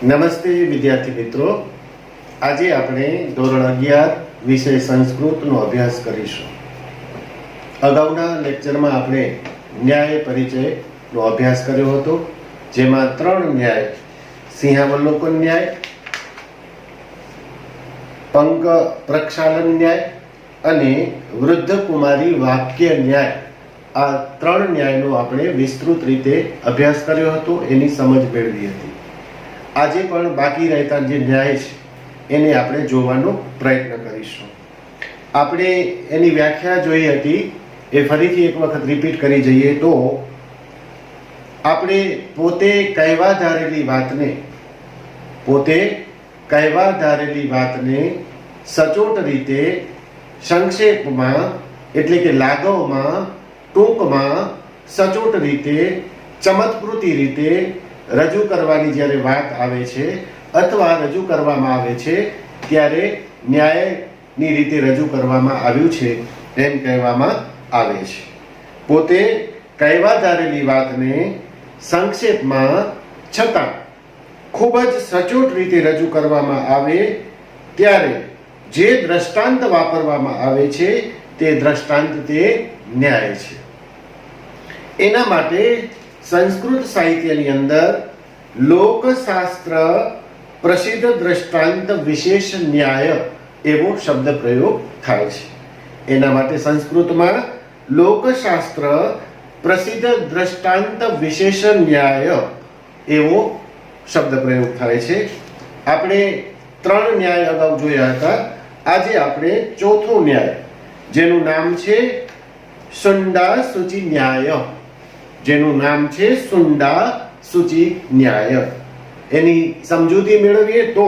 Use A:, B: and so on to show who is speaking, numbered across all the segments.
A: નમસ્તે વિદ્યાર્થી મિત્રો, આજે આપણે ધોરણ 11 વિષય સંસ્કૃતનો અભ્યાસ કરીશું. અગાઉના લેક્ચરમાં આપણે ન્યાય પરિચયનો અભ્યાસ કર્યો હતો, જેમાં 3 ન્યાય, સિંહાવલોકન ન્યાય, પંક પ્રક્ષાલન ન્યાય અને વૃદ્ધ કુમારી વાક્ય ન્યાય, આ 3 ન્યાયનો આપણે વિસ્તૃત રીતે અભ્યાસ કર્યો હતો, એની સમજ મેળવી હતી. આજે પણ બાકી રહેતા જે ન્યાય છે એને આપણે જોવાનો પ્રયત્ન કરીશું. આપણે એની વ્યાખ્યા જોઈ હતી, એ ફરીથી એક વખત રિપીટ કરી જઈએ તો, આપણે પોતે કહેવા ધારેલી વાતને સચોટ રીતે, સંક્ષેપમાં એટલે કે લાઘવમાં, ટૂંકમાં, સચોટ રીતે, ચમત્કૃતિ રીતે રજૂ કરવાની જ્યારે વાત આવે છે અથવા રજૂ કરવામાં આવે છે ત્યારે ન્યાયની રીતે રજૂ કરવામાં આવ્યું છે એમ કહેવામાં આવે છે. પોતે કહેવા ધારેલી વાતને સંક્ષેપમાં છતાં ખૂબ જ સચોટ રીતે રજૂ કરવામાં આવે ત્યારે જે દ્રષ્ટાંત વાપરવામાં આવે છે તે દ્રષ્ટાંત તે ન્યાય છે. એના માટે સંસ્કૃત સાહિત્યની અંદર લોકશાસ્ત્ર પ્રસિદ્ધ દ્રષ્ટાંત વિશેષ ન્યાય એવો શબ્દ પ્રયોગ થાય છે. એના માટે સંસ્કૃતમાં લોકશાસ્ત્ર પ્રસિદ્ધ દ્રષ્ટાંત વિશેષ ન્યાય એવો શબ્દ પ્રયોગ થાય છે. આપણે 3 ન્યાય અગાઉ જોયા હતા. આજે આપણે ચોથો ન્યાય, જેનું નામ છે સુંડા સૂચિ ન્યાય, એની સમજૂતી મેળવીએ તો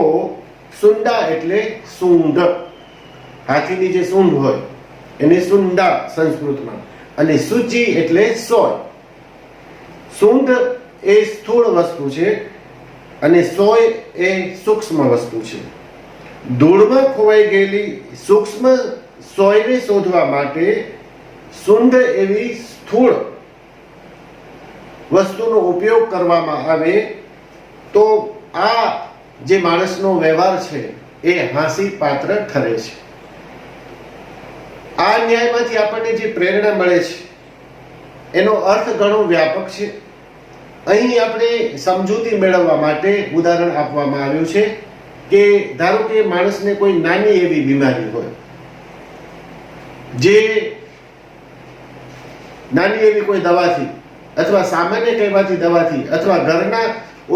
A: સુંડા એટલે સૂંઢ, હાથીની જે સૂંઢ હોય એને સુંડા સંસ્કૃતમાં, અને સૂચિ એટલે સોય. સૂંઢ એ સ્થૂળ વસ્તુ છે અને સોય એ સૂક્ષ્મ વસ્તુ છે. ધૂળમાં ખોવાઈ ગયેલી સૂક્ષ્મ સોયને શોધવા માટે સૂંઢ એવી સ્થૂળ વસ્તુનો ઉપયોગ કરવામાં આવે તો આ જે માણસનો વ્યવહાર છે એ હાંસી પાત્ર ઠરે છે. આ ન્યાયમાંથી આપણને જે પ્રેરણા મળે છે એનો અર્થ ઘણો વ્યાપક છે. અહીં આપણે સમજૂતી મેળવવા માટે ઉદાહરણ આપવામાં આવ્યું છે કે ધારો કે માણસને કોઈ નાની એવી બીમારી હોય, જે નાની એવી કોઈ દવાથી અથવા સામાન્ય કહેવાતી દવાથી અથવા ઘરના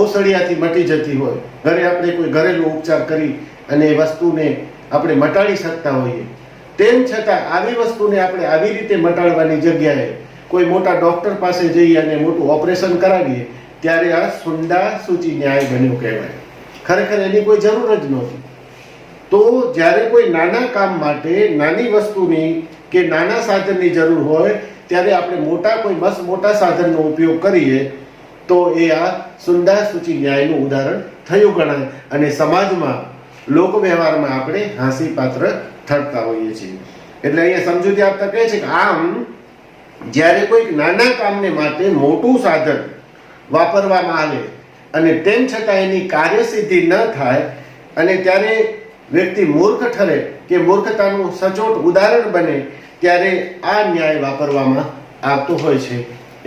A: ઓસડિયાથી મટી જતી હોય, ઘરે આપણે કોઈ ઘરેલું ઉપચાર કરી અને એ વસ્તુને આપણે મટાડી શકતા હોઈએ, તેમ છતાં આવી વસ્તુને આપણે આવી રીતે મટાડવાની જગ્યાએ કોઈ મોટા ડોક્ટર પાસે જઈ અને મોટું ઓપરેશન કરાવીએ ત્યારે આ સુંડા સૂચિ ન્યાય બન્યો કહેવાય. ખરેખર એની કોઈ જરૂર જ નહોતી. તો જ્યારે કોઈ નાના કામ માટે નાની વસ્તુની કે નાના સાધનની જરૂર હોય ત્યારે આપણે મોટા સાધનનો ઉપયોગ કરીએ તો એ આ સુંડા સૂચિ ન્યાયનું ઉદાહરણ થયું ગણાય અને સમાજમાં, લોક વ્યવહારમાં આપણે હાંસી પાત્ર ઠરતા હોઈએ છીએ. એટલે અહીંયા સમજૂતી આપતા કહે છે કે આમ જ્યારે કોઈક નાના કામને માટે મોટું સાધન વાપરવામાં આવે અને તેમ છતાં એની કાર્યસિદ્ધિ ન થાય અને ત્યારે વ્યક્તિ મૂર્ખ ઠરે કે મૂર્ખતાનું સચોટ ઉદાહરણ બને ત્યારે આ ન્યાય વાપરવામાં આવતો હોય છે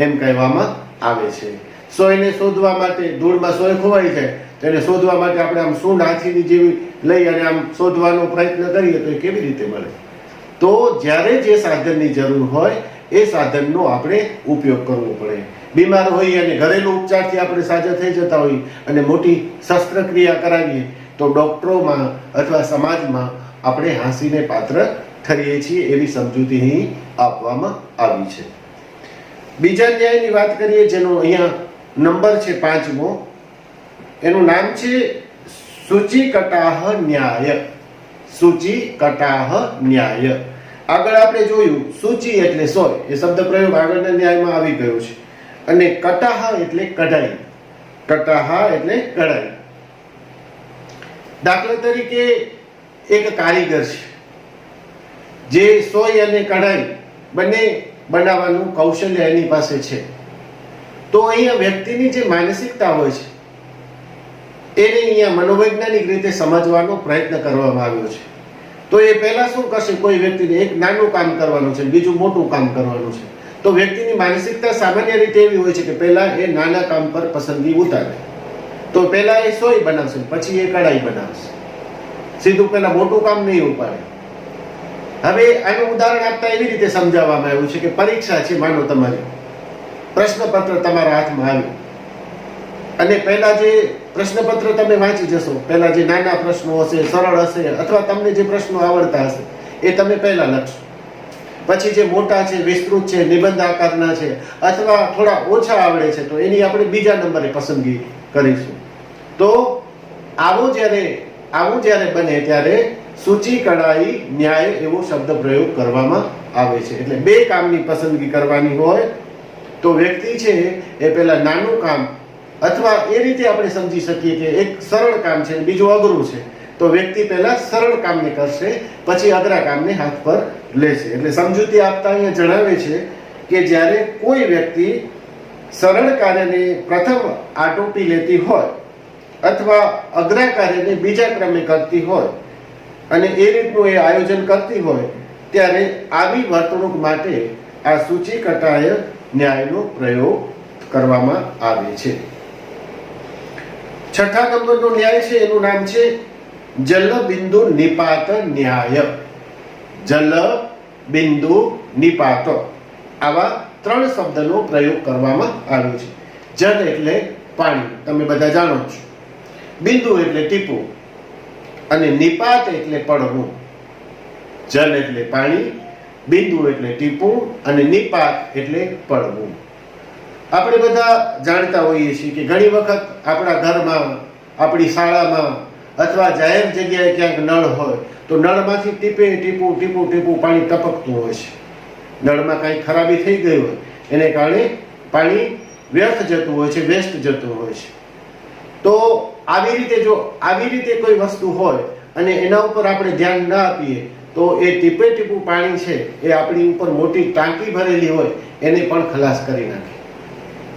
A: એમ કહેવામાં આવે છે. સોયને શોધવા માટે, ધૂળમાં સોય ખોવાઈ જાય તો એને શોધવા માટે આપણે આમ સૂંઢ હાથીની જેવી લઈ અને આમ શોધવાનો પ્રયત્ન કરીએ તો એ કેવી રીતે મળે? તો જ્યારે જે સાધનની જરૂર હોય એ સાધનનો આપણે ઉપયોગ કરવો પડે. બીમાર હોઈએ અને ઘરેલું ઉપચારથી આપણે સાજા થઈ જતા હોઈએ અને મોટી શસ્ત્રક્રિયા કરાવીએ તો ડોક્ટરોમાં અથવા સમાજમાં આપણે હાંસીને પાત્ર ઠરીએ છીએ એવી સમજૂતી અહીં આપવામાં આવી છે. બીજા ન્યાયની વાત કરીએ, જેનો અહીંયા નંબર છે 5મો. એનું નામ છે સૂચિ કટાહ ન્યાય. આગળ આપણે જોયું સૂચિ એટલે સોય, એ શબ્દ પ્રયોગ આગળના ન્યાયમાં આવી ગયો છે. અને કટાહ એટલે કઢાઈ. દાખલા તરીકે એક કારીગર છે જે સોય અને કઢાઈ બંને બનાવવાનું કૌશલ્ય એની પાસે છે. તો અહીંયા વ્યક્તિની જે માનસિકતા હોય છે એને અહીંયા મનોવૈજ્ઞાનિક રીતે સમજવાનો પ્રયત્ન કરવામાં આવ્યો છે. તો એ પહેલા શું કરશે, કોઈ વ્યક્તિને એક નાનું કામ કરવાનું છે, બીજું મોટું કામ કરવાનું છે, તો વ્યક્તિની માનસિકતા સામાન્ય રીતે એવી હોય છે કે પહેલા એ નાના કામ પર પસંદગી ઉતારે. તો પહેલા એ સોય બનાવશે, પછી એ કડાઈ બનાવશે, સીધું પહેલા મોટું કામ નહીં ઉપાડે. હવે આનું ઉદાહરણ આપતા એવી રીતે સમજાવવામાં આવ્યું છે કે પરીક્ષા છે, માનો તમારી પ્રશ્નપત્ર તમારા હાથમાં આવ્યું અને પહેલા જે પ્રશ્નપત્ર તમે વાંચી જશો, પહેલા જે નાના પ્રશ્નો હશે, સરળ હશે, અથવા તમને જે પ્રશ્નો આવડતા હશે એ તમે પહેલા લખશો. પછી જે મોટા છે, વિસ્તૃત છે, નિબંધ આકારના છે, અથવા થોડા ઓછા આવડે છે, તો એની આપણે બીજા નંબરે પસંદગી કરીશું. તો આવું જ્યારે બને ત્યારે સૂચિ કડાઈ ન્યાય એવો શબ્દ પ્રયોગ કરવામાં આવે છે. એટલે બે કામની પસંદગી કરવાની હોય તો વ્યક્તિ છે એ પહેલા નાનું કામ, અથવા એ રીતે આપણે સમજી શકીએ કે એક સરળ કામ છે, બીજું અઘરું છે, તો વ્યક્તિ પહેલા સરળ કામને કરશે, પછી અઘરા કામને હાથ પર લેશે. એટલે સમજૂતી આપતા અહીંયા જણાવે છે કે જ્યારે કોઈ વ્યક્તિ સરળ કાર્યને પ્રથમ આટોપી લેતી હોય અથવા અઘરા કાર્યને બીજા ક્રમે કરતી હોય અને એ રીતનું એ આયોજન કરતી હોય, ત્યારે આવી વર્તણૂક માટે આ સૂચિ કટાય ન્યાયનો પ્રયોગ કરવામાં આવે છે. 6થા નંબરનો ન્યાય છે, એનું નામ છે જલ બિંદુ નિપાત ન્યાય. જલ બિંદુ નિપાત, આવા 3 શબ્દનો પ્રયોગ કરવામાં આવ્યો છે. જલ એટલે પાણી, તમે બધા જાણો છો. બિંદુ એટલે ટીપું અને નિપાત એટલે પડવું. જલ એટલે પાણી, બિંદુ એટલે ટીપું અને નિપાત એટલે પડવું. આપણે બધા જાણતા હોઈએ છીએ કે ઘણી વખત આપણા ઘરમાં, આપણી શાળામાં અથવા જાહેર જગ્યાએ ક્યાંક નળ હોય તો નળમાંથી ટીપે ટીપું પાણી ટપકતું હોય છે. નળમાં કાંઈ ખરાબી થઈ ગઈ હોય એને કારણે પાણી વ્યર્થ જતું હોય છે, વેસ્ટ જતું હોય છે. તો આવી રીતે કોઈ વસ્તુ હોય અને એના ઉપર આપણે ધ્યાન ન આપીએ તો એ ટીપું પાણી છે એ આપણી ઉપર મોટી ટાંકી ભરેલી હોય એને પણ ખલાસ કરી નાખે,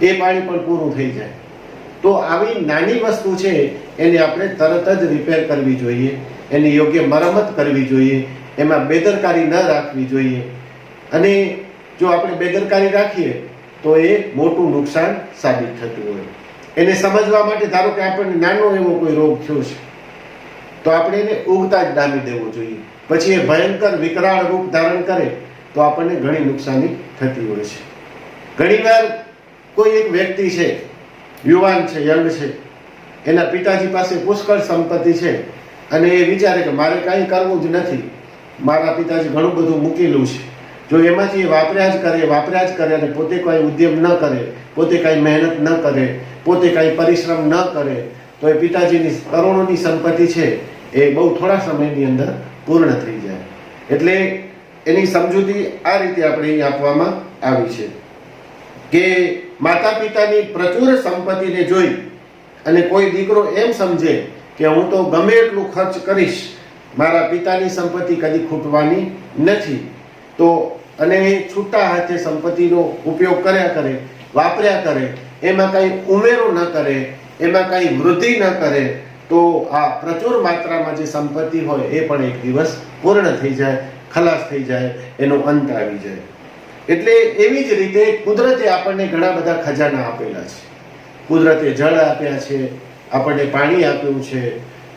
A: એ પાણી પણ પૂરું થઈ જાય. તો આવી નાની વસ્તુ છે એને આપણે તરત જ રિપેર કરવી જોઈએ, એની યોગ્ય મરમ્મત કરવી જોઈએ, એમાં બેદરકારી ન રાખવી જોઈએ. અને જો આપણે બેદરકારી રાખીએ તો એ મોટું નુકસાન સાબિત થતું હોય. એને સમજવા માટે, ધારો કે આપણને નાનો એવો કોઈ રોગ થયો છે તો આપણે એને ઉગતા જ ડામી દેવો જોઈએ, પછી એ ભયંકર વિકરાળ રૂપ ધારણ કરે તો આપણને ઘણી નુકસાની થતી હોય છે. ઘણીવાર કોઈ એક વ્યક્તિ છે, યુવાન છે, યંગ છે, એના પિતાજી પાસે પુષ્કળ સંપત્તિ છે અને એ વિચારે કે મારે કાંઈ કરવું જ નથી, મારા પિતાજી ઘણું બધું મૂકેલું છે, જો એમાંથી એ વાપર્યા જ કરે અને પોતે કોઈ ઉદ્યમ ન કરે, પોતે કાંઈ મહેનત ન કરે, પોતે કાંઈ પરિશ્રમ ન કરે, તો એ પિતાજીની કરોડોની સંપત્તિ છે એ બહુ થોડા સમયની અંદર પૂર્ણ થઈ જાય. એટલે એની સમજૂતી આ રીતે આપણે અહીં આપવામાં આવી છે કે માતા પિતાની પ્રચુર સંપત્તિને જોઈ અને કોઈ દીકરો એમ સમજે કે હું તો ગમે એટલું ખર્ચ કરીશ, મારા પિતાની સંપત્તિ કદી ખૂટવાની નથી, તો અને એ છૂટા હાથે સંપત્તિનો ઉપયોગ કર્યા કરે, વાપર્યા કરે, એમાં કાંઈ ઉમેરો ન કરે, એમાં કાંઈ વૃદ્ધિ ન કરે, તો આ પ્રચુર માત્રામાં જે સંપત્તિ હોય એ પણ એક દિવસ પૂર્ણ થઈ જાય, ખલાસ થઈ જાય, એનો અંત આવી જાય. એટલે એવી જ રીતે કુદરતે આપણને ઘણા બધા ખજાના આપેલા છે. કુદરતે જળ આપ્યા છે, આપણને પાણી આપ્યું છે,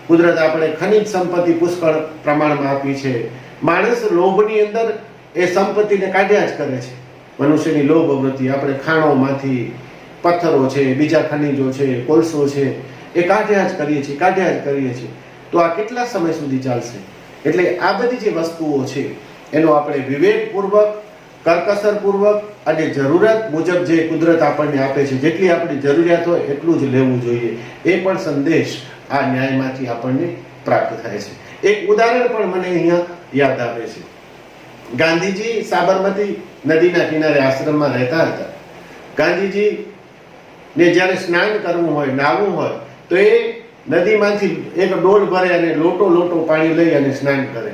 A: કુદરત આપણે ખનિજ સંપત્તિ પુષ્કળ પ્રમાણમાં આપી છે. માણસ લોભની અંદર એ સંપત્તિને કાઢ્યા જ કરે છે. મનુષ્યની લોભ વૃત્તિ, આપણે ખાણોમાંથી પથ્થરો છે, બીજા ખનિજો છે, કોલસો છે, એ કાઢ્યા જ કરીએ છીએ. તો આ કેટલા સમય સુધી ચાલશે? એટલે આ બધી જે વસ્તુઓ છે એનો આપણે વિવેકપૂર્વક, કરકસરપૂર્વક અને જરૂરત મુજબ જે કુદરત આપણને આપે છે, જેટલી આપણી જરૂરિયાત હોય એટલું જ લેવું જોઈએ. એ પણ સંદેશ આ ન્યાયમાંથી આપણને પ્રાપ્ત થાય છે. એક ઉદાહરણ પણ મને અહીંયા યાદ આવે છે. ગાંધીજી સાબરમતી નદીના કિનારે આશ્રમમાં રહેતા હતા. ગાંધીજીને જ્યારે સ્નાન કરવું હોય, નાહવું હોય, તો એ નદીમાંથી એક ડોલ ભરે અને લોટો પાણી લઈ અને સ્નાન કરે.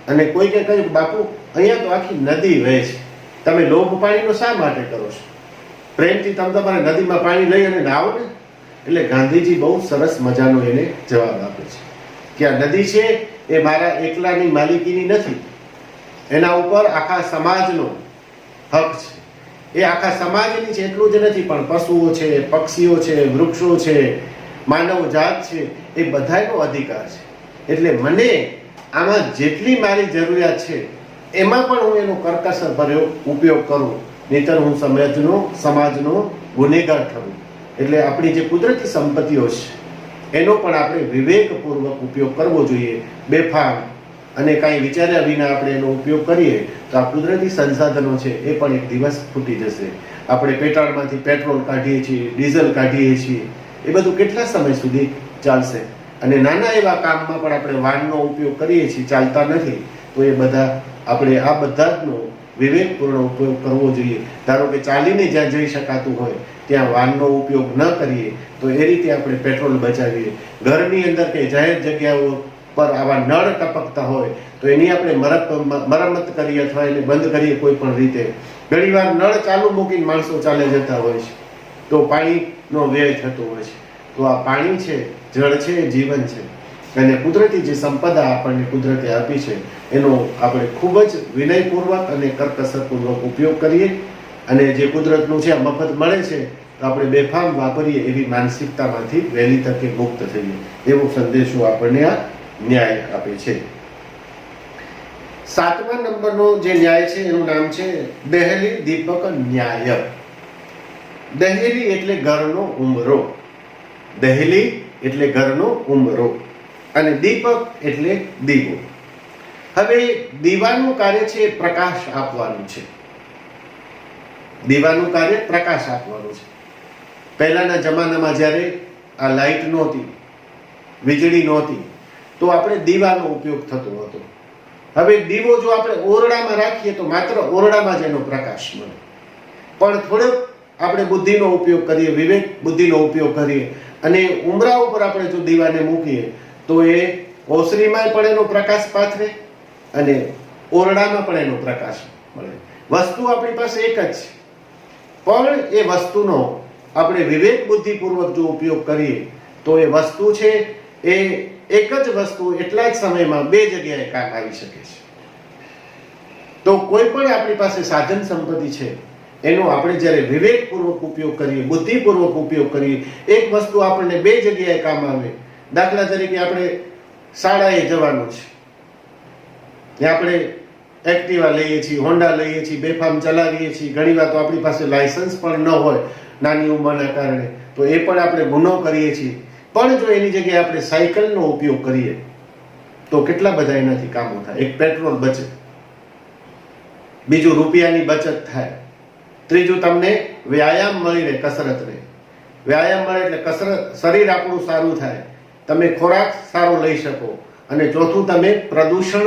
A: અને કોઈકે કહ્યું, બાપુ અહીંયા તો આખી નદી વહે છે, તમે લોભ પાણીનો શા માટે કરો છો? પ્રેમથી તમે તમારે નદીમાં પાણી લઈ અને નાહો ને. એટલે ગાંધીજી બહુ સરસ મજાનો એને જવાબ આપે છે કે આ નદી છે એ મારા એકલાની માલિકીની નથી, એના ઉપર આખા સમાજનો હક છે, એ આખા સમાજની છે એટલું જ નથી પણ પશુઓ છે, પક્ષીઓ છે, વૃક્ષો છે, માનવ જાત છે, એ બધાનો અધિકાર છે. એટલે મને આમાં જેટલી મારી જરૂરિયાત છે એમાં પણ હું એનો કરકસર ભર્યો ઉપયોગ કરું, નહીંતર હું સમાજનો ગુનેગાર થવું. એટલે આપણી જે કુદરતી સંપત્તિઓ છે એનો પણ આપણે વિવેકપૂર્વક ઉપયોગ કરવો જોઈએ. બેફામ અને કાંઈ વિચાર્યા વિના આપણે એનો ઉપયોગ કરીએ તો આ કુદરતી સંસાધનો છે એ પણ એક દિવસ ફૂટી જશે. આપણે પેટ્રોલમાંથી પેટ્રોલ કાઢીએ છીએ, ડીઝલ કાઢીએ છીએ, એ બધું કેટલા સમય સુધી ચાલશે? અને નાના એવા કામમાં પણ આપણે વાનનો ઉપયોગ કરીએ છીએ, ચાલતા નથી, તો એ બધા આપણે આ બધાનો વિવેકપૂર્ણ ઉપયોગ કરવો જોઈએ. ધારો કે ચાલીને જ્યાં જઈ શકાતું હોય ત્યાં વાનનો ઉપયોગ ન કરીએ તો એ રીતે આપણે પેટ્રોલ બચાવીએ. ઘરની અંદર કે જાહેર જગ્યાઓ પર આવા નળ ટપકતા હોય તો એની આપણે મરમ્મત કરીએ અથવા એને બંધ કરીએ કોઈ પણ રીતે. ઘણીવાર નળ ચાલુ મૂકીને માણસો ચાલે જતા હોય છે તો પાણીનો વ્યય થતો હોય છે. તો આ પાણી છે, જળ છે, એ જીવન છે અને કુદરતી જે સંપદા આપણને કુદરતે આપી છે એનો આપણે ખૂબ જ વિનયપૂર્વક અને કરકસરપૂર્વક ઉપયોગ કરીએ અને જે કુદરતનું છે મફત મળે છે તો આપણે બેફામ વાપરીએ એવી માનસિકતામાંથી વહેલી તકે મુક્ત થઈએ, એવો સંદેશો આપણને આ ન્યાય આપે છે. 7મા નંબરનો જે ન્યાય છે એનું નામ છે દહેલી દીપક ન્યાય. દહેલી એટલે ઘરનો ઉંબરો, દહેલી એટલે ઘરનો ઉંબરો અને દીપક એટલે દીવો. હવે દીવાનું કાર્ય છે પ્રકાશ આપવાનું છે, દીવાનું કાર્ય પ્રકાશ આપવાનું છે. પહેલાના જમાનામાં જ્યારે આ લાઈટ નહોતી, વીજળી નહોતી, તો આપણે દીવાનો ઉપયોગ થતો હતો. હવે દીવો જો આપણે ઓરડામાં રાખીએ તો માત્ર ઓરડામાં જ એનો પ્રકાશ મળે, પણ થોડોક આપણે બુદ્ધિનો ઉપયોગ કરીએ, વિવેક બુદ્ધિનો ઉપયોગ કરીએ અને ઉંબરા ઉપર આપણે જો દીવાને મૂકીએ તો એ ઓસરીમાં પણ એનો પ્રકાશ પાથરે અને ઓરડામાં પણ એનો પ્રકાશ મળે. વસ્તુ આપણી પાસે એક જ છે, પણ એ વસ્તુનો આપણે વિવેક બુદ્ધિપૂર્વક જો ઉપયોગ કરીએ તો એ વસ્તુ છે એ એક જ વસ્તુ એટલા જ સમયમાં બે જગ્યાએ કામ આવી શકે છે. તો કોઈ પણ આપણી પાસે સાધન સંપત્તિ છે એનો આપણે જ્યારે વિવેકપૂર્વક ઉપયોગ કરીએ, બુદ્ધિપૂર્વક ઉપયોગ કરીએ, એક વસ્તુ આપણને બે જગ્યાએ કામ આવે. દાખલા તરીકે આપણે શાળાએ જવાનું છે, ત્યાં આપણે એક્ટિવા લઈએ છીએ, હોન્ડા લઈએ છીએ, બેફામ ચલાવીએ છીએ, ઘણી વાર તો આપણી પાસે લાયસન્સ પણ ન હોય નાની ઉંમરના કારણે, તો એ પણ આપણે ગુનો કરીએ છીએ. પણ જો એની જગ્યાએ આપણે સાયકલનો ઉપયોગ કરીએ તો કેટલા બધા એનાથી કામો થાય. એક પેટ્રોલ બચે, બીજું રૂપિયાની બચત થાય, ત્રીજું તમને વ્યાયામ મળી રહે, કસરત રહે. વ્યાયામ મળે એટલે કસરત, શરીર આપણું સારું થાય, તમે ખોરાક સારો લઈ શકો અને ચોથું તમે પ્રદૂષણ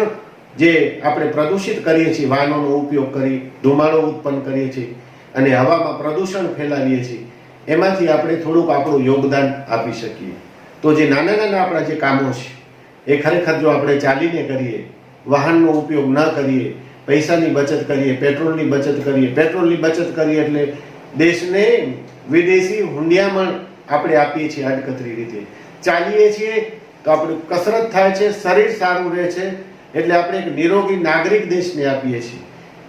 A: જે આપણે પ્રદૂષિત કરીએ છીએ વાહનોનો ઉપયોગ કરી, ધુમાડો ઉત્પન્ન કરીએ છીએ અને હવામાં પ્રદૂષણ ફેલાવીએ છીએ, એમાંથી આપણે થોડુંક આપણું યોગદાન આપી શકીએ. તો જે નાના નાના આપણા જે કામો છે એ ખરેખર જો આપણે ચાલીને કરીએ, વાહનનો ઉપયોગ ન કરીએ, પૈસાની બચત કરીએ, પેટ્રોલની બચત કરીએ. પેટ્રોલની બચત કરીએ એટલે દેશને વિદેશી હુંડિયામણ આપણે આપીએ છીએ આડકતરી રીતે. ચાલીએ છીએ તો આપણું કસરત થાય છે, શરીર સારું રહે છે, એટલે આપણે એક નિરોગી નાગરિક દેશને આપીએ છીએ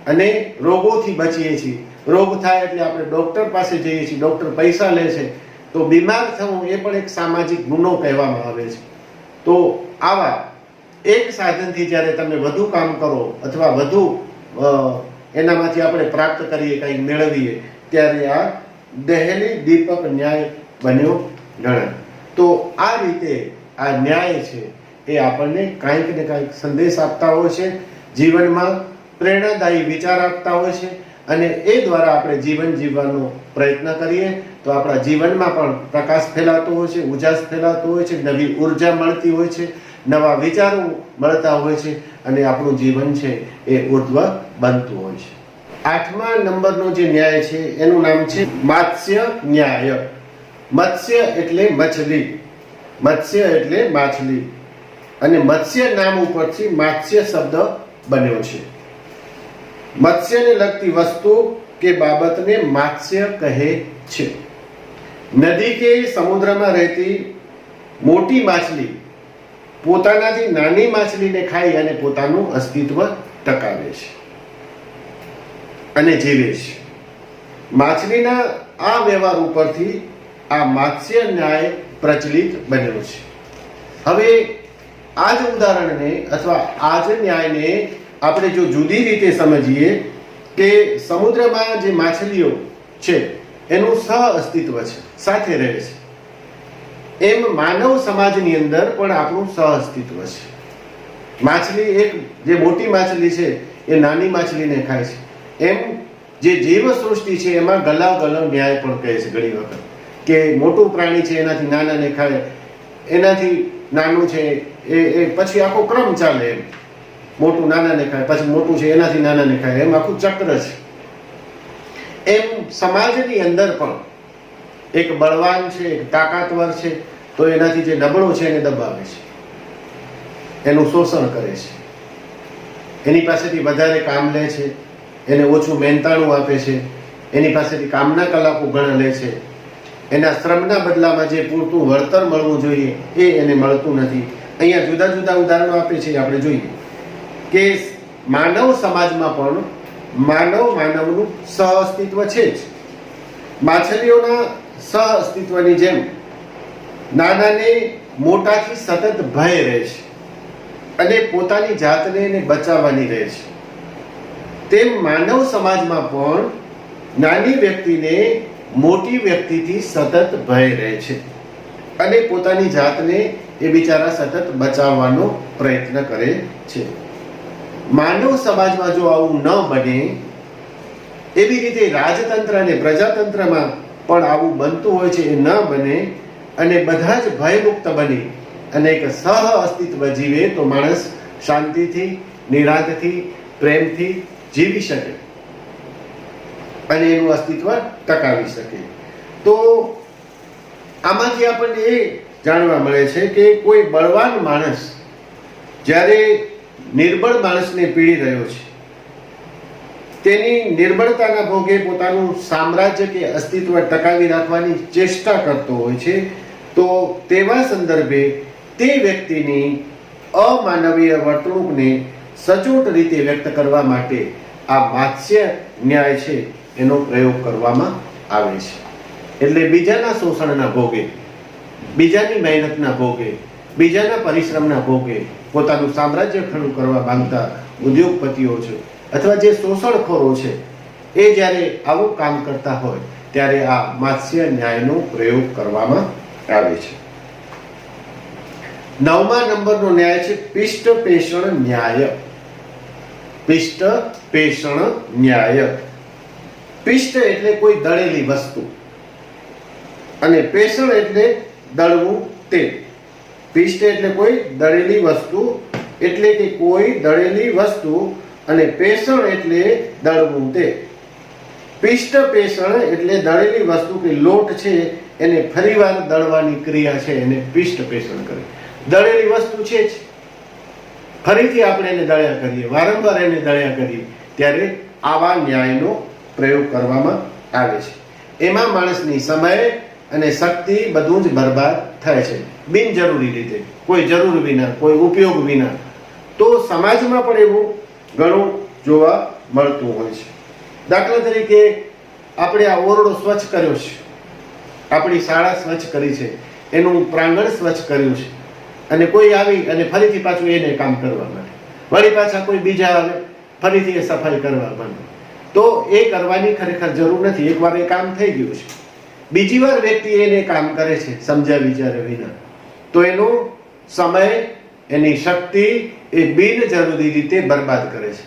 A: અને રોગોથી બચીએ છીએ. રોગ થાય એટલે આપણે ડોક્ટર પાસે જઈએ છીએ, ડોક્ટર પૈસા લે છે, તો બીમાર થવું એ પણ એક સામાજિક ગુનો કહેવામાં આવે છે. તો આવા એક સાધનથી જ્યારે તમે વધુ કામ કરો અથવા વધુ એનામાંથી આપણે પ્રાપ્ત કરીએ, કંઈક મેળવીએ, ત્યારે આ દહેલી દીપક ન્યાય બન્યો ગણાય. તો આ રીતે આ ન્યાય છે એ આપણને કાંઈક ને કાંઈક સંદેશ આપતા હોય છે, જીવનમાં પ્રેરણાદાયી વિચાર આપતા હોય છે અને એ દ્વારા આપણે જીવન જીવવાનો પ્રયત્ન કરીએ તો આપણા જીવનમાં પણ પ્રકાશ ફેલાતો હોય છે, ઉજાસ ફેલાતો હોય છે, નવી ઉર્જા મળતી હોય છે, નવા વિચારો મળતા હોય છે અને આપણું જીવન છે એ ઉર્ધ્વ બનતું હોય છે. 8મા નંબરનો જે ન્યાય છે એનું નામ છે માત્સ્ય ન્યાય. મત્સ્ય એટલે મછલી, મત્સ્ય એટલે માછલી અને મત્સ્ય નામ ઉપરથી માત્સ્ય શબ્દ બન્યો છે. મત્સ્યને લગતી વસ્તુ કે બાબતને માત્સ્ય કહે છે. નદી કે સમુદ્રમાં રહેતી મોટી માછલી પોતાનાથી નાની માછલીને ખાઈ અને પોતાનું અસ્તિત્વ ટકાવે છે અને જીવે છે. માછલીના આ વ્યવહાર ઉપરથી આ માત્સ્ય ન્યાય પ્રચલિત બન્યો છે. હવે આ જ ઉદાહરણને અથવા આ જ ન્યાયને આપણે જો જુદી રીતે સમજીએ કે સમુદ્રમાં જે માછલીઓ છે એનું સહ અસ્તિત્વ છે, સાથે રહે છે, એમ માનવ સમાજની અંદર પણ આપણું સહ અસ્તિત્વ છે. માછલી એક જે મોટી માછલી છે એ નાની માછલીને ખાય છે, એમ જે જીવ સૃષ્ટિ છે એમાં ગલાગલ ન્યાય પણ કહે છે ઘણી વખત કે મોટું પ્રાણી છે એનાથી નાનાને ખાય, એનાથી નાનું છે એ પછી આખો ક્રમ ચાલે, એમ મોટું નાનાને ખાય, પછી મોટું છે એનાથી નાનાને ખાય, એમ આખું ચક્ર છે. એમ સમાજની અંદર પણ એક બળવાન છે, એક તાકાતવર છે, તો એનાથી જે નબળો છે એને દબાવે છે, એનું શોષણ કરે છે, એની પાસેથી વધારે કામ લે છે, એને ઓછું મહેનતાણું આપે છે, એની પાસેથી કામના કલાકો ઘણા લે છે, એના શ્રમના બદલામાં જે પૂરતું વળતર મળવું જોઈએ એ એને મળતું નથી. અહીંયા જુદા જુદા ઉદાહરણો આપે છે. આપણે જોઈએ કે માનવ સમાજમાં પણ માનવનું સહ અસ્તિત્વ છે જ. માછલીઓના સહ અસ્તિત્વની જેમ નાનાને મોટાથી સતત ભય રહે છે અને પોતાની જાતને એને બચાવવાની રહે છે, તેમ માનવ સમાજમાં પણ નાની વ્યક્તિને મોટી વ્યક્તિથી સતત ભય રહે છે અને પોતાની જાતને એ બિચારા સતત બચાવવાનો પ્રયત્ન કરે છે. માનવ સમાજમાં જો આવું ન બને, એવી રીતે રાજતંત્ર અને પ્રજાતંત્રમાં પણ આવું બનતું હોય છે, એ ન બને અને બધા જ ભયમુક્ત બની અને એક સહ અસ્તિત્વ જીવે તો માણસ શાંતિથી, નિરાંતથી, પ્રેમથી જીવી શકે અને એનું અસ્તિત્વ ટકાવી શકે. તો આમાંથી આપણને એ જાણવા મળે છે કે કોઈ બળવાન માણસ જ્યારે નિર્બળ માણસને પીડી રહ્યો છે, તેની નિર્બળતાના ભોગે પોતાનું સામ્રાજ્ય કે અસ્તિત્વ ટકાવી રાખવાની ચેષ્ટા કરતો હોય છે, તો તેવા સંદર્ભે તે વ્યક્તિની અમાનવીય વર્તણૂકને સચોટ રીતે વ્યક્ત કરવા માટે આ માત્સ્ય ન્યાય છે એનો પ્રયોગ કરવામાં આવે છે. એટલે બીજાના શોષણના ભોગે, બીજાની મહેનતના ભોગે, બીજાના પરિશ્રમના ભોગે પોતાનું સામ્રાજ્ય ખડું કરવા માંગતા ઉદ્યોગપતિઓ છે અથવા જે શોષણખોરો છે, એ જ્યારે આવું કામ કરતા હોય ત્યારે આ માત્સ્ય ન્યાયનો પ્રયોગ કરવામાં આવે છે. 9મા નંબરનો ન્યાય છે પિષ્ટ પેષણ ન્યાય. પિષ્ટ પેષણ ન્યાય. પિષ્ટ એટલે કોઈ દળેલી વસ્તુ અને પેષણ એટલે દળવું તે. પિષ્ટ એટલે કોઈ દળેલી વસ્તુ, એટલે કે કોઈ દળેલી વસ્તુ, અને પેષણ એટલે દળવું તે. પિષ્ટ પેષણ એટલે દળેલી વસ્તુ કે લોટ છે એને ફરીવાર દળવાની ક્રિયા છે એને પિષ્ટ પેષણ કરે. દળેલી વસ્તુ છે જ, ફરીથી આપણે એને દળ્યા કરીએ, વારંવાર એને દળ્યા કરીએ, ત્યારે આવા ન્યાયનો પ્રયોગ કરવામાં આવે છે. એમાં માણસની સમય અને શક્તિ બધું જ બરબાદ થાય છે બિનજરૂરી રીતે, કોઈ જરૂર વિના, કોઈ ઉપયોગ વિના. તો સમાજમાં પણ એવું ઘણું જોવા મળતું હોય છે. દાખલા તરીકે આપણે આ ઓરડો સ્વચ્છ કર્યો છે, આપણી શાળા સ્વચ્છ કરી છે, એનું પ્રાંગણ સ્વચ્છ કર્યું છે, અને કોઈ આવી અને ફરીથી પાછું એને કામ કરવા માટે, વળી પાછા કોઈ બીજા આવે ફરીથી એ સફાઈ કરવા માટે. તો એ કરવાની ખરેખર જરૂર નથી. એકવાર એ કામ થઈ ગયું છે, બીજી વાર વ્યક્તિ એને કામ કરે છે સમજ્યા વિચારે વિના, તો એનો સમય, એની શક્તિ એ બિનજરૂરી રીતે બરબાદ કરે છે.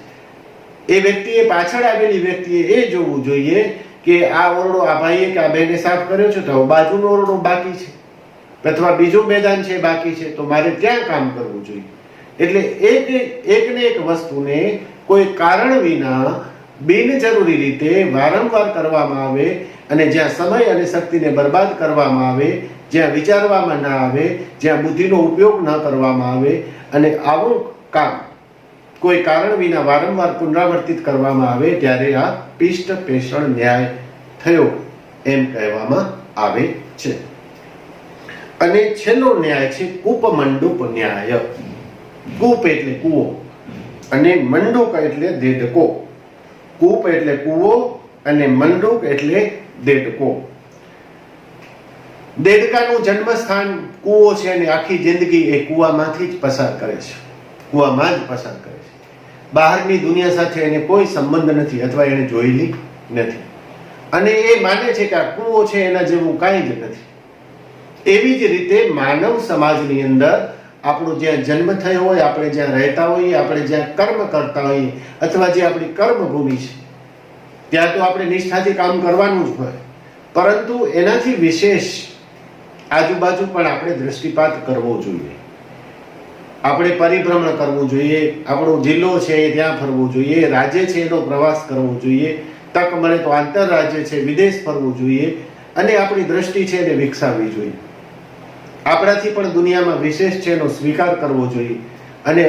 A: એ વ્યક્તિએ, પાછળ આવેલી વ્યક્તિએ એ જોવું જોઈએ કે આ ઓરડો આ ભાઈએ કે આ બહેને સાફ કર્યો છે, તો બાજુનો ઓરડો બાકી છે અથવા બીજું મેદાન છે બાકી છે, તો મારે ત્યાં કામ કરવું જોઈએ. એટલે એકને એક વસ્તુને કોઈ કારણ વિના બિનજરૂરી રીતે વારંવાર કરવામાં આવે અને જ્યાં સમય અને શક્તિને બરબાદ કરવામાં આવે, જ્યાં વિચારવામાં ના આવે, જ્યાં બુદ્ધિનો ઉપયોગ ન કરવામાં આવે અને આવું કામ કોઈ કારણ વિના વારંવાર પુનરાવર્તિત કરવામાં આવે, ત્યારે આ પિષ્ટ પેષણ ન્યાય થયો એમ કહેવામાં આવે છે. અને છેલ્લો ન્યાય છે કૂપમંડૂપ ન્યાય. કૂપ એટલે કૂવો અને મંડૂક એટલે દેડકો. કૂપ એટલે કૂવો અને મંડૂક એટલે દેડકો. દેડકાનું જન્મસ્થાન કૂવો છે અને આખી જિંદગી એ કૂવામાંથી જ પસાર કરે છે, કૂવામાં જ પસાર કરે છે. બહારની દુનિયા સાથે એને કોઈ સંબંધ નથી અથવા એને જોયેલી નથી અને એ માને છે કે આ કૂવો છે એના જેવું કાંઈ જ નથી. એવી જ રીતે માનવ સમાજની અંદર આપણો જ્યાં જન્મ થયો હોય, આપણે જ્યાં રહેતા હોઈએ, આપણે જ્યાં કર્મ કરતા હોઈએ અથવા જે આપણી કર્મભૂમિ છે ત્યાં તો આપણે નિષ્ઠાથી કામ કરવાનું જ હોય, પરંતુ એનાથી વિશેષ આજુબાજુ પણ આપણે દૃષ્ટિપાત કરવો જોઈએ. આપણે પરિભ્રમણ કરવું જોઈએ, આપણો જિલ્લો છે ત્યાં ફરવું જોઈએ, રાજ્ય છે એનો પ્રવાસ કરવો જોઈએ, તક મળે તો આંતરરાજ્ય છે વિદેશ ફરવું જોઈએ અને આપણી દ્રષ્ટિ છે એને વિકસાવવી જોઈએ. આપણાથી પણ દુનિયામાં વિશેષ છે એનો સ્વીકાર કરવો જોઈએ અને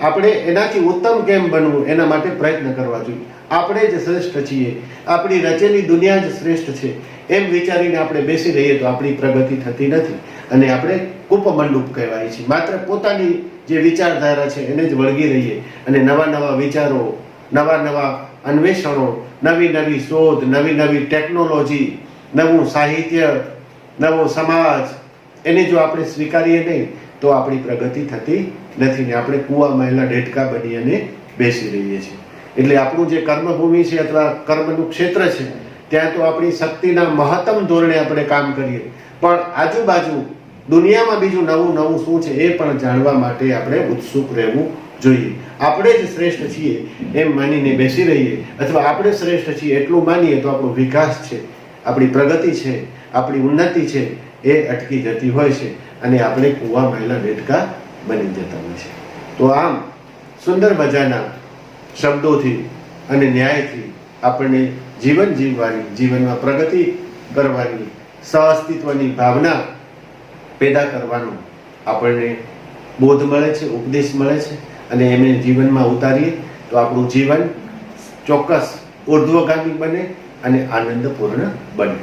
A: આપણે એનાથી ઉત્તમ કેમ બનવું એના માટે પ્રયત્ન કરવા જોઈએ. આપણે જ શ્રેષ્ઠ છીએ, આપણી રચેલી દુનિયા જ શ્રેષ્ઠ છે એમ વિચારીને આપણે બેસી રહીએ તો આપણી પ્રગતિ થતી નથી અને આપણે કૂપમંડૂપ કહેવાય છે. માત્ર પોતાની જે વિચારધારા છે એને જ વળગી રહીએ અને નવા નવા વિચારો, નવા નવા અન્વેષણો, નવી નવી શોધ, નવી નવી ટેકનોલોજી, નવું સાહિત્ય, નવો સમાજ એને જો આપણે સ્વીકારીએ નહીં તો આપણી પ્રગતિ થતી નથી ને આપણે કૂવા મહેલા ડેટકા બની અને બેસી રહીએ છીએ. એટલે આપણું જે કર્મભૂમિ છે અથવા કર્મનું ક્ષેત્ર છે ત્યાં તો આપણી શક્તિના મહત્તમ ધોરણે આપણે કામ કરીએ, પણ આજુબાજુ દુનિયામાં બીજું નવું નવું શું છે એ પણ જાણવા માટે આપણે ઉત્સુક રહેવું જોઈએ. આપણે જ શ્રેષ્ઠ છીએ એમ માનીને બેસી રહીએ અથવા આપણે શ્રેષ્ઠ છીએ એટલું માનીએ તો આપણો વિકાસ છે, આપણી પ્રગતિ છે, આપણી ઉન્નતિ છે એ અટકી જતી હોય છે અને આપણે કૂવા મહેલા ડેટકા બની જતા હોય છે. તો આમ સુંદર મજાના શબ્દોથી અને ન્યાયથી આપણને જીવન જીવવાની, જીવનમાં પ્રગતિ કરવાની, સહઅસ્તિત્વની ભાવના પેદા કરવાનો આપણને બોધ મળે છે, ઉપદેશ મળે છે અને એમને જીવનમાં ઉતારીએ તો આપણું જીવન ચોક્કસ ઉર્ધ્વગામી બને અને આનંદપૂર્ણ બને.